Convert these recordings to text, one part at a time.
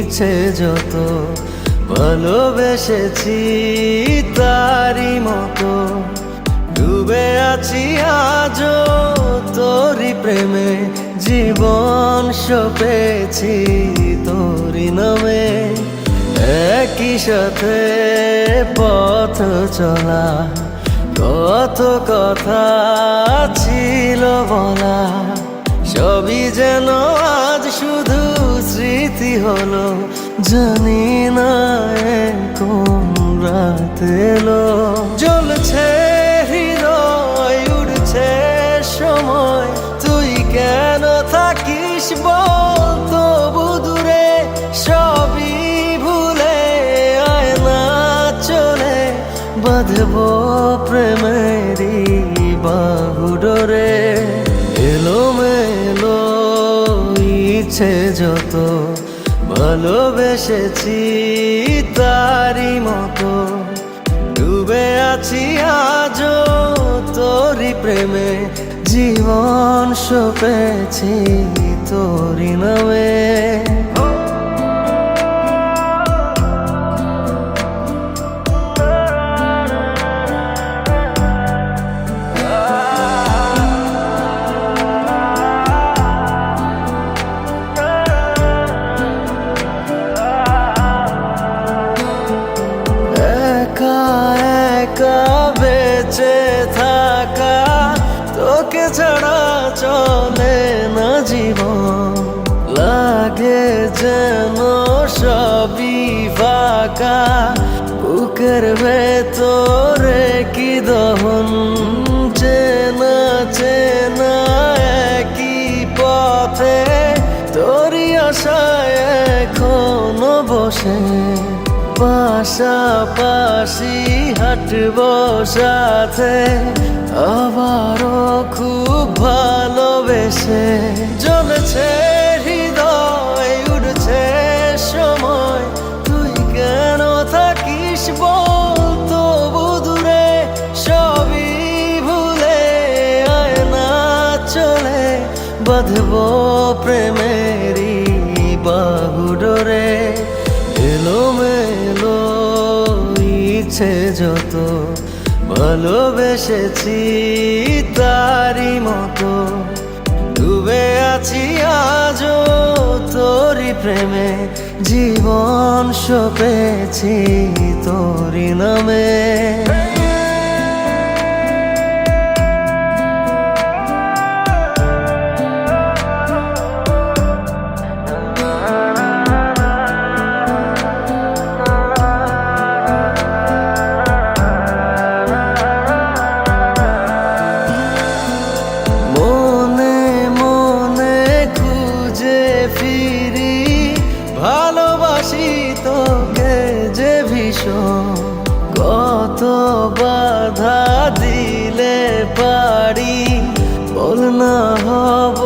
ইচ্ছে যত ভালোবেসেছি তারি মতো ডুবে আছি আজও তোরি প্রেমে জীবন সপেছি তোরি নামে একই সাথে পথ চলা কত কথা ছিল বলা সবই যেন আজ শুধু স্মৃতি হলো জানি না কোন রাত এলো জ্বলছে হৃদয় উড়ছে সময় তুই কেন থাকিস বল তবু দূরে সবই ভুলে আয় না চলে বাঁধবো প্রেমেরই বাহু ডোরে এলোমেলো ইচ্ছে যত ভালোবেসেছি তারি মতো ডুবে আছি আজও তোরি প্রেমে জীবন সপেছি তোরি নামে বেঁচে থাকা তোকে ছাড়া চলে না জীবন লাগে যেন সবই ফাঁকা বুকের ভেতরে কি দহন চেনা চেনা একই পথে তোরই আশায় এখনো বসে পাশাপাশি হাঁটবো সাথে আবারও খুব ভালোবেসে জ্বলছে হৃদয় উড়ছে সময় তুই কেন থাকিস বল তবু দূরে সবই ভুলে আয় না চলে বাঁধবো প্রেমেরই বাহু ডোরে এলোমেলো ইচ্ছে যত ভালোবেসেছি তারি মতো ডুবে আছি আজও তোরি প্রেমে জীবন সপেছি তোরি নামে ভালোবাসি তোকে যে ভীষণ কত বাধা দিলে পারি বল না হব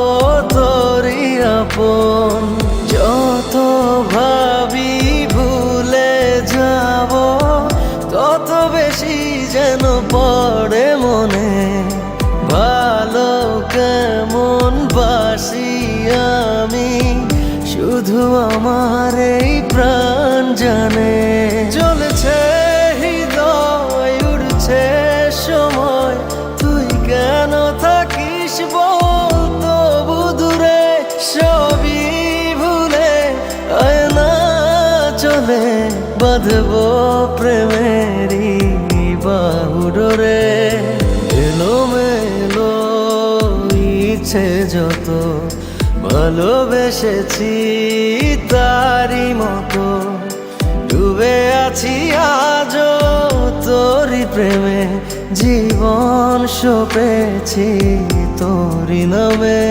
তোরই আপন যত ভাবি ভুলে যাব তত বেশি যেন পড়ে মনে ভালো কেমন বাসি আমি শুধু আমার এই প্রাণ জানে জ্বলছে হৃদয় উড়ছে সময় তুই কেন থাকিস বল তবু দূরে সবই ভুলে আয় না চলে বাঁধবো প্রেমেরই বাহু ডোরে এলোমেলো ইচ্ছে যত ভালোবেসেছি তারি মতো ডুবে আছি আজও তোরি প্রেমে জীবন সপেছি তোরি নামে।